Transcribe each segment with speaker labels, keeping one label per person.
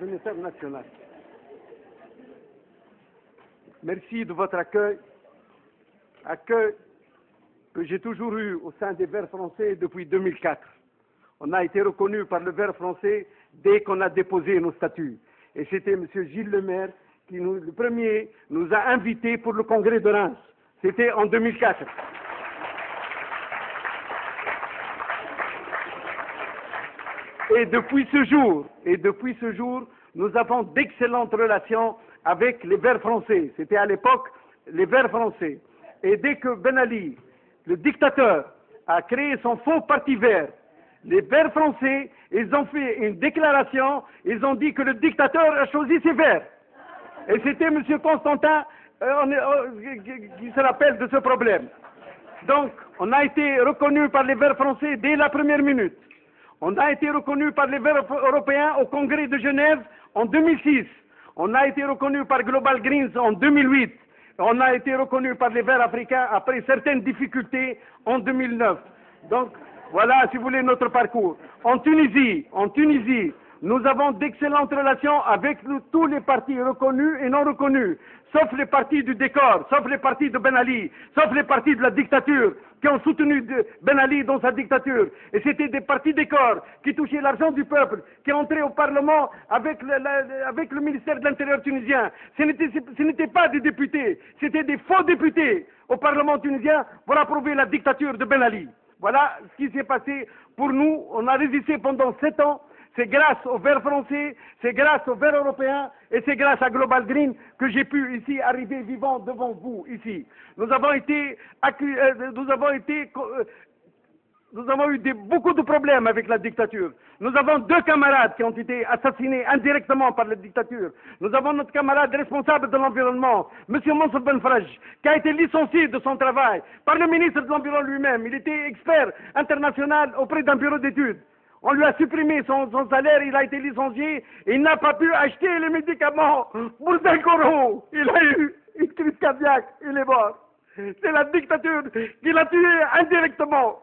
Speaker 1: coordinateur national. Merci de votre accueil que j'ai toujours eu au sein des Verts français depuis 2004. On a été reconnu par le Vert français dès qu'on a déposé nos statuts. Et c'était M. Gilles Lemaire qui, le premier, nous a invités pour le congrès de Reims. C'était en 2004. Et depuis ce jour, nous avons d'excellentes relations avec les Verts français. C'était à l'époque les Verts français. Et dès que Ben Ali, le dictateur, a créé son faux parti vert, les Verts français, ils ont fait une déclaration, ils ont dit que le dictateur a choisi ses Verts. Et c'était M. Constantin qui se rappelle de ce problème. Donc, on a été reconnu par les Verts français dès la première minute. On a été reconnu par les Verts européens au Congrès de Genève en 2006. On a été reconnu par Global Greens en 2008. On a été reconnu par les Verts africains après certaines difficultés en 2009. Donc, voilà, si vous voulez, notre parcours. En Tunisie, nous avons d'excellentes relations avec tous les partis reconnus et non reconnus, sauf les partis du décor, sauf les partis de Ben Ali, sauf les partis de la dictature, qui ont soutenu Ben Ali dans sa dictature. Et c'était des partis décor qui touchaient l'argent du peuple, qui entraient au Parlement avec le ministère de l'Intérieur tunisien. Ce n'étaient pas des députés, c'était des faux députés au Parlement tunisien pour approuver la dictature de Ben Ali. Voilà ce qui s'est passé pour nous. On a résisté pendant 7 ans. C'est grâce aux Verts français, c'est grâce aux Verts européens et c'est grâce à Global Green que j'ai pu ici arriver vivant devant vous ici. Nous avons eu beaucoup de problèmes avec la dictature. Nous avons 2 camarades qui ont été assassinés indirectement par la dictature. Nous avons notre camarade responsable de l'environnement, M. Mansour Benfaraj, qui a été licencié de son travail par le ministre de l'Environnement lui-même. Il était expert international auprès d'un bureau d'études. On lui a supprimé son salaire, il a été licencié, et il n'a pas pu acheter les médicaments pour 5 €. Il a eu une crise cardiaque, il est mort. C'est la dictature qui l'a tué indirectement.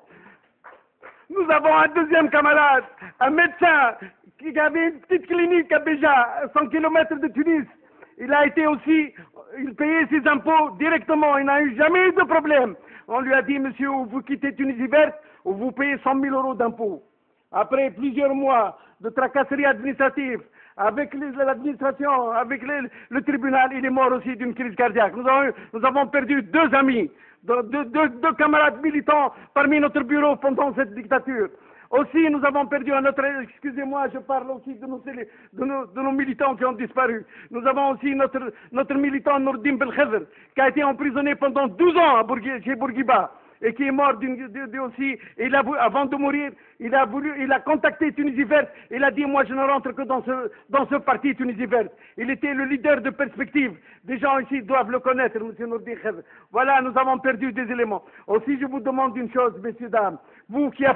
Speaker 1: Nous avons un deuxième camarade, un médecin qui avait une petite clinique à Béja, à 100 km de Tunis. Il a été aussi, il payait ses impôts directement, il n'a eu jamais eu de problème. On lui a dit, monsieur, ou vous quittez Tunisie verte, ou vous payez 100 000 € d'impôts. Après plusieurs mois de tracasseries administratives, avec l'administration, avec le tribunal, il est mort aussi d'une crise cardiaque. Nous avons perdu 2 amis, deux camarades militants parmi notre bureau pendant cette dictature. Aussi, nous avons perdu excusez-moi, je parle aussi de nos militants qui ont disparu. Nous avons aussi notre militant Nourdine Belkhedr, qui a été emprisonné pendant 12 ans chez Bourguiba, et qui est mort aussi, et avant de mourir, il a contacté Tunisie Verte, il a dit, moi je ne rentre que dans ce parti Tunisie Verte. Il était le leader de perspective. Des gens ici doivent le connaître, M. Nourdine Belkhedr. Voilà, nous avons perdu des éléments. Aussi, je vous demande une chose, messieurs, dames, vous qui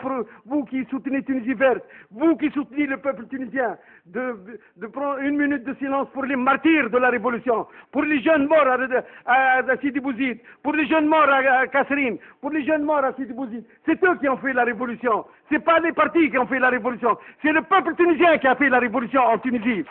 Speaker 1: soutenez Tunisie Verte, vous qui soutenez le peuple tunisien, de prendre 1 minute de silence pour les martyrs de la révolution, pour les jeunes morts à Sidi Bouzid, pour les jeunes morts à Kasserine, pour les jeunes morts à Sidi Bouzid. C'est eux qui ont fait la révolution. C'est pas les partis qui ont fait la révolution. C'est le peuple tunisien qui a fait la révolution en Tunisie.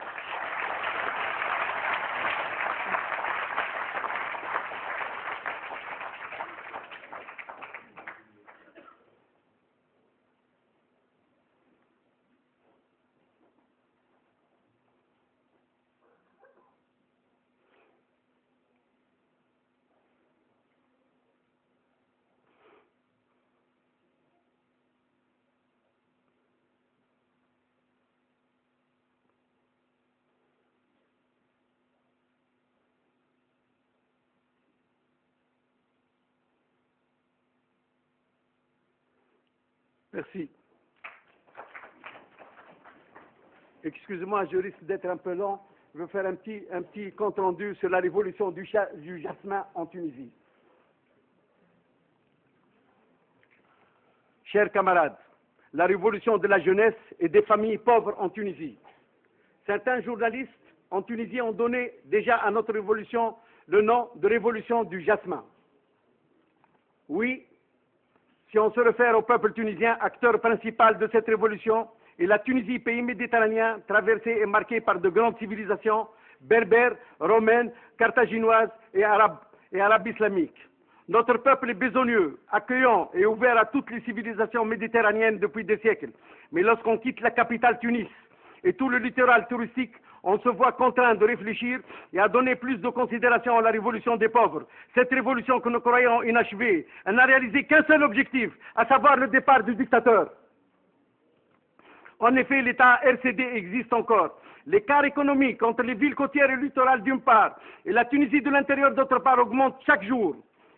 Speaker 1: Merci. Excusez-moi, je risque d'être un peu lent. Je vais faire un petit compte rendu sur la révolution du jasmin en Tunisie. Chers camarades, la révolution de la jeunesse et des familles pauvres en Tunisie. Certains journalistes en Tunisie ont donné déjà à notre révolution le nom de révolution du jasmin. Oui, si on se réfère au peuple tunisien, acteur principal de cette révolution, et la Tunisie, pays méditerranéen, traversé et marqué par de grandes civilisations, berbères, romaines, carthaginoises et arabes islamiques. Notre peuple est besogneux, accueillant et ouvert à toutes les civilisations méditerranéennes depuis des siècles. Mais lorsqu'on quitte la capitale Tunis et tout le littoral touristique, on se voit contraint de réfléchir et à donner plus de considération à la révolution des pauvres. Cette révolution que nous croyons inachevée, elle n'a réalisé qu'un seul objectif, à savoir le départ du dictateur. En effet, l'État RCD existe encore. L'écart économique entre les villes côtières et littorales d'une part et la Tunisie de l'intérieur d'autre part augmente chaque jour.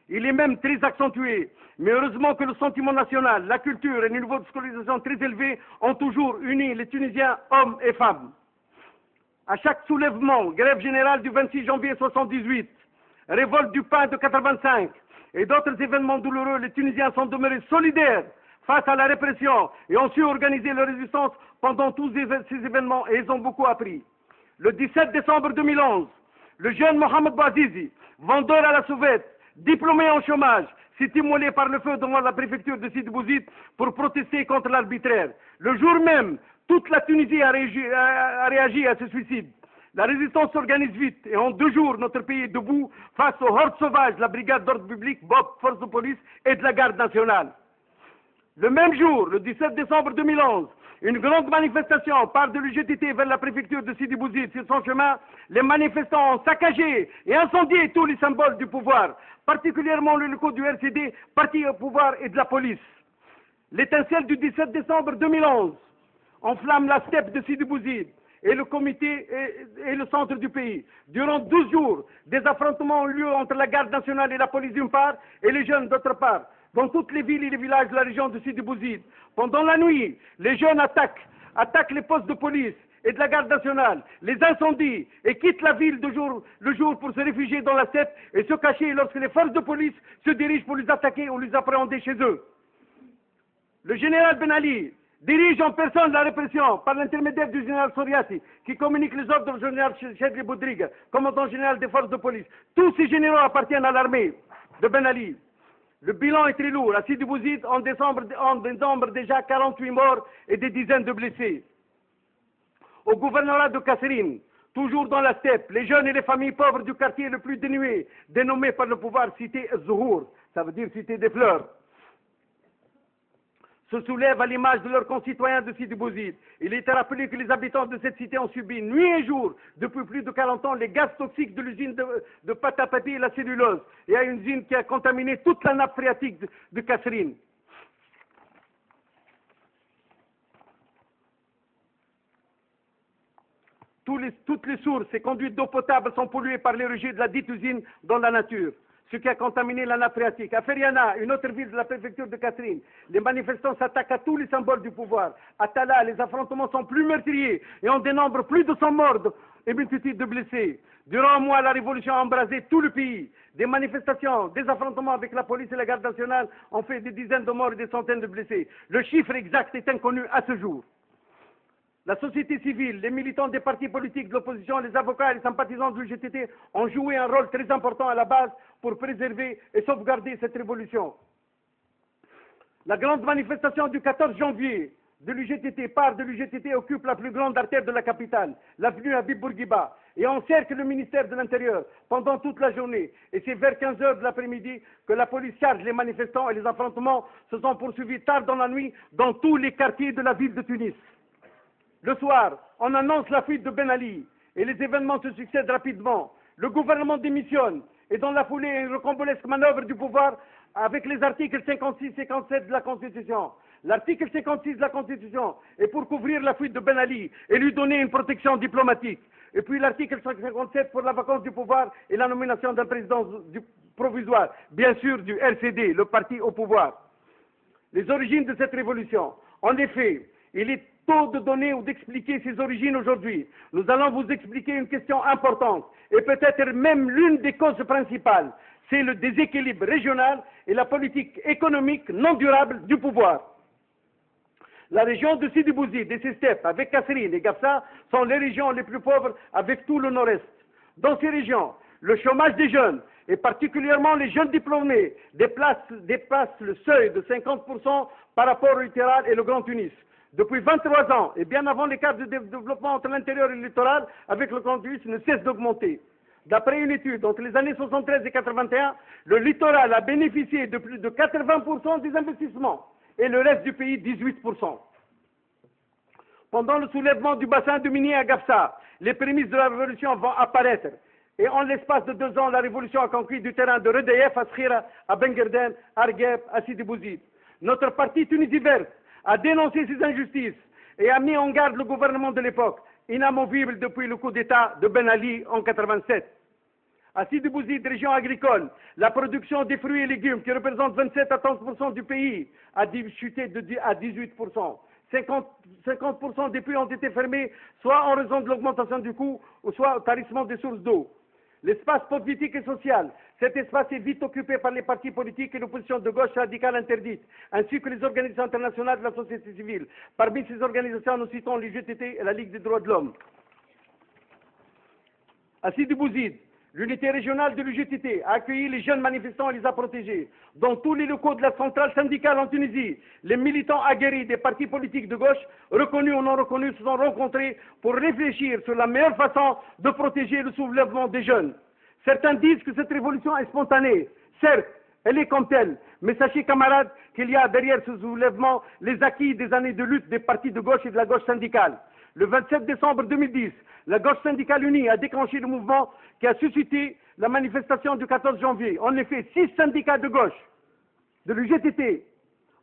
Speaker 1: Il est même très accentué. Mais heureusement que le sentiment national, la culture et le niveau de scolarisation très élevé ont toujours uni les Tunisiens, hommes et femmes. À chaque soulèvement, grève générale du 26 janvier 1978, révolte du pain de 85 et d'autres événements douloureux, les Tunisiens sont demeurés solidaires face à la répression et ont su organiser leur résistance pendant tous ces événements et ils ont beaucoup appris. Le 17 décembre 2011, le jeune Mohamed Bouazizi, vendeur à la sauvette, diplômé en chômage, s'est immolé par le feu devant la préfecture de Sidi Bouzid pour protester contre l'arbitraire. Le jour même, toute la Tunisie a réagi à ce suicide. La résistance s'organise vite et en 2 jours, notre pays est debout face aux hordes sauvages, la brigade d'ordre public, BOP, force de police et de la garde nationale. Le même jour, le 17 décembre 2011, une grande manifestation part de l'UGTT vers la préfecture de Sidi Bouzid. Sur son chemin, les manifestants ont saccagé et incendié tous les symboles du pouvoir, particulièrement le locaux du RCD, parti au pouvoir et de la police. L'étincelle du 17 décembre 2011 enflamme la steppe de Sidi Bouzid et le comité et le centre du pays. Durant 12 jours, des affrontements ont lieu entre la garde nationale et la police d'une part et les jeunes d'autre part, dans toutes les villes et les villages de la région de Sidi Bouzid. Pendant la nuit, les jeunes attaquent les postes de police et de la garde nationale, les incendient et quittent la ville le jour pour se réfugier dans la steppe et se cacher lorsque les forces de police se dirigent pour les attaquer ou les appréhender chez eux. Le général Ben Ali dirige en personne la répression par l'intermédiaire du général Soriati, qui communique les ordres au général Chedri Boudriga, commandant général des forces de police. Tous ces généraux appartiennent à l'armée de Ben Ali. Le bilan est très lourd. À Sidi Bouzid, en décembre déjà 48 morts et des dizaines de blessés. Au gouvernorat de Kasserine, toujours dans la steppe, les jeunes et les familles pauvres du quartier le plus dénué, dénommé par le pouvoir cité Zuhour, ça veut dire cité des fleurs, se soulèvent à l'image de leurs concitoyens de Sidi Bouzid. Il est rappelé que les habitants de cette cité ont subi nuit et jour, depuis plus de 40 ans, les gaz toxiques de l'usine de pâte à papier et la cellulose, et à une usine qui a contaminé toute la nappe phréatique de Kasserine. Toutes les sources et conduites d'eau potable sont polluées par les rejets de la dite usine dans la nature, ce qui a contaminé la nappe phréatique. À Feriana, une autre ville de la préfecture de Kasserine, les manifestants s'attaquent à tous les symboles du pouvoir. À Tala, les affrontements sont plus meurtriers et on dénombre plus de 100 morts et multitude de blessés. Durant un mois, la révolution a embrasé tout le pays. Des manifestations, des affrontements avec la police et la garde nationale ont fait des dizaines de morts et des centaines de blessés. Le chiffre exact est inconnu à ce jour. La société civile, les militants des partis politiques de l'opposition, les avocats et les sympathisants de l'UGTT ont joué un rôle très important à la base pour préserver et sauvegarder cette révolution. La grande manifestation du 14 janvier de l'UGTT part de l'UGTT occupe la plus grande artère de la capitale, l'avenue Habib Bourguiba, et encercle le ministère de l'Intérieur pendant toute la journée. Et c'est vers 15 heures de l'après-midi que la police charge les manifestants et les affrontements se sont poursuivis tard dans la nuit dans tous les quartiers de la ville de Tunis. Le soir, on annonce la fuite de Ben Ali et les événements se succèdent rapidement. Le gouvernement démissionne et dans la foulée, une rocambolesque manœuvre du pouvoir avec les articles 56 et 57 de la Constitution. L'article 56 de la Constitution est pour couvrir la fuite de Ben Ali et lui donner une protection diplomatique. Et puis l'article 57 pour la vacance du pouvoir et la nomination d'un président provisoire, bien sûr du RCD, le parti au pouvoir. Les origines de cette révolution. En effet, il est tôt de donner ou d'expliquer ses origines aujourd'hui. Nous allons vous expliquer une question importante et peut-être même l'une des causes principales. C'est le déséquilibre régional et la politique économique non durable du pouvoir. La région de Sidi Bouzid et ses steppes, avec Kasserine et Gafsa, sont les régions les plus pauvres avec tout le nord-est. Dans ces régions, le chômage des jeunes, et particulièrement les jeunes diplômés, dépasse le seuil de 50% par rapport au littoral et le Grand Tunis. depuis 23 ans, et bien avant les cadres de développement entre l'intérieur et le littoral, avec le conduit, ne cesse d'augmenter. D'après une étude, entre les années 73 et 81, le littoral a bénéficié de plus de 80% des investissements, et le reste du pays, 18%. Pendant le soulèvement du bassin de minier à Gafsa, les prémices de la révolution vont apparaître. Et en l'espace de 2 ans, la révolution a conquis du terrain de Redeyef à Skhira, à Benguerden, à Argheb, à Sidi Bouzid. Notre parti Tunisie Verte a dénoncé ces injustices et a mis en garde le gouvernement de l'époque, inamovible depuis le coup d'État de Ben Ali en 87. À Sidi Bouzid, région agricole, la production des fruits et légumes, qui représente 27 à 30% du pays, a chuté à 18%. 50% des puits ont été fermés, soit en raison de l'augmentation du coût, ou soit au tarissement des sources d'eau. L'espace politique et social, cet espace est vite occupé par les partis politiques et l'opposition de gauche radicale interdite, ainsi que les organisations internationales de la société civile. Parmi ces organisations, nous citons l'UGTT et la Ligue des droits de l'homme. À Sidi Bouzid, l'unité régionale de l'UGTT a accueilli les jeunes manifestants et les a protégés. Dans tous les locaux de la centrale syndicale en Tunisie, les militants aguerris des partis politiques de gauche, reconnus ou non reconnus, se sont rencontrés pour réfléchir sur la meilleure façon de protéger le soulèvement des jeunes. Certains disent que cette révolution est spontanée. Certes, elle est comme telle. Mais sachez, camarades, qu'il y a derrière ce soulèvement les acquis des années de lutte des partis de gauche et de la gauche syndicale. Le 27 décembre 2010, la gauche syndicale unie a déclenché le mouvement qui a suscité la manifestation du 14 janvier. En effet, 6 syndicats de gauche de l'UGTT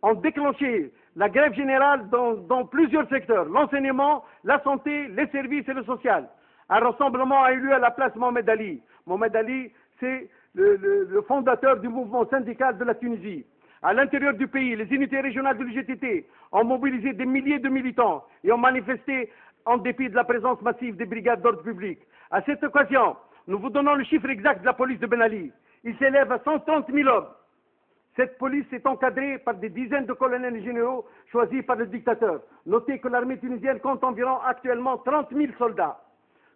Speaker 1: ont déclenché la grève générale dans plusieurs secteurs, l'enseignement, la santé, les services et le social. Un rassemblement a eu lieu à la place Mohamed Ali. Mohamed Ali, c'est le fondateur du mouvement syndical de la Tunisie. À l'intérieur du pays, les unités régionales de l'UGTT ont mobilisé des milliers de militants et ont manifesté en dépit de la présence massive des brigades d'ordre public. À cette occasion, nous vous donnons le chiffre exact de la police de Ben Ali. Il s'élève à 130 000 hommes. Cette police est encadrée par des dizaines de colonels et généraux choisis par le dictateur. Notez que l'armée tunisienne compte environ actuellement 30 000 soldats.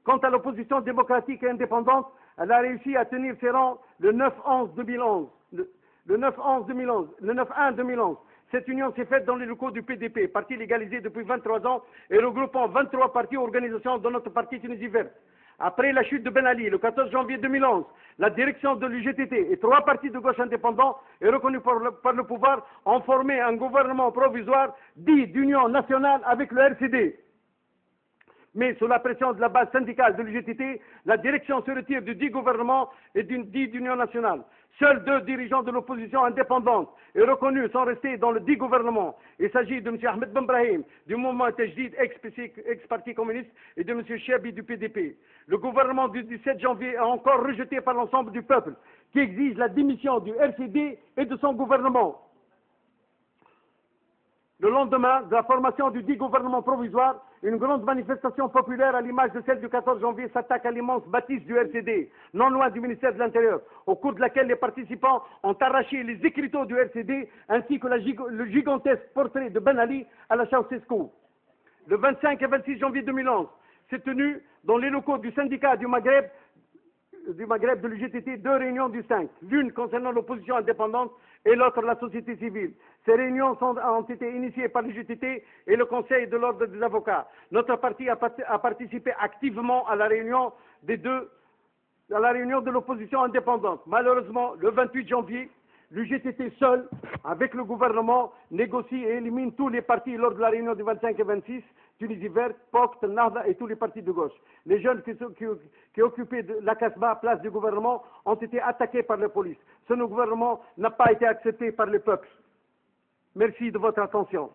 Speaker 1: Quant à l'opposition démocratique et indépendante, elle a réussi à tenir ses rangs le 9-11-2011. Le 9-1-2011. Cette union s'est faite dans les locaux du PDP, parti légalisé depuis 23 ans et regroupant 23 partis et organisations de notre parti Tunisie Verte. Après la chute de Ben Ali, le 14 janvier 2011, la direction de l'UGTT et 3 partis de gauche indépendants et reconnus par le pouvoir ont formé un gouvernement provisoire dit d'union nationale avec le RCD. Mais sous la pression de la base syndicale de l'UGTT, la direction se retire du dit gouvernement et du dit d'union nationale. Seuls 2 dirigeants de l'opposition indépendante et reconnus sont restés dans le dit gouvernement. Il s'agit de M. Ahmed Ben Brahim, du mouvement Tajdid, ex-parti communiste, et de M. Chiabi du PDP. Le gouvernement du 17 janvier est encore rejeté par l'ensemble du peuple, qui exige la démission du RCD et de son gouvernement. Le lendemain de la formation du dit gouvernement provisoire, une grande manifestation populaire à l'image de celle du 14 janvier s'attaque à l'immense bâtisse du RCD, non loin du ministère de l'Intérieur, au cours de laquelle les participants ont arraché les écriteaux du RCD ainsi que le gigantesque portrait de Ben Ali à la Ceausescu. Le 25 et 26 janvier 2011, s'est tenu dans les locaux du syndicat du Maghreb de l'UGTT 2 réunions du 5, l'une concernant l'opposition indépendante et l'autre la société civile. Ces réunions ont été initiées par l'UGTT et le Conseil de l'ordre des avocats. Notre parti a participé activement à la réunion de l'opposition indépendante. Malheureusement, le 28 janvier, l'UGTT seul, avec le gouvernement, négocie et élimine tous les partis lors de la réunion du 25 et 26, Tunisie Verte, POCT, Nahda et tous les partis de gauche. Les jeunes qui occupaient la Casbah, place du gouvernement, ont été attaqués par la police. Ce gouvernement n'a pas été accepté par le peuple. Merci de votre attention.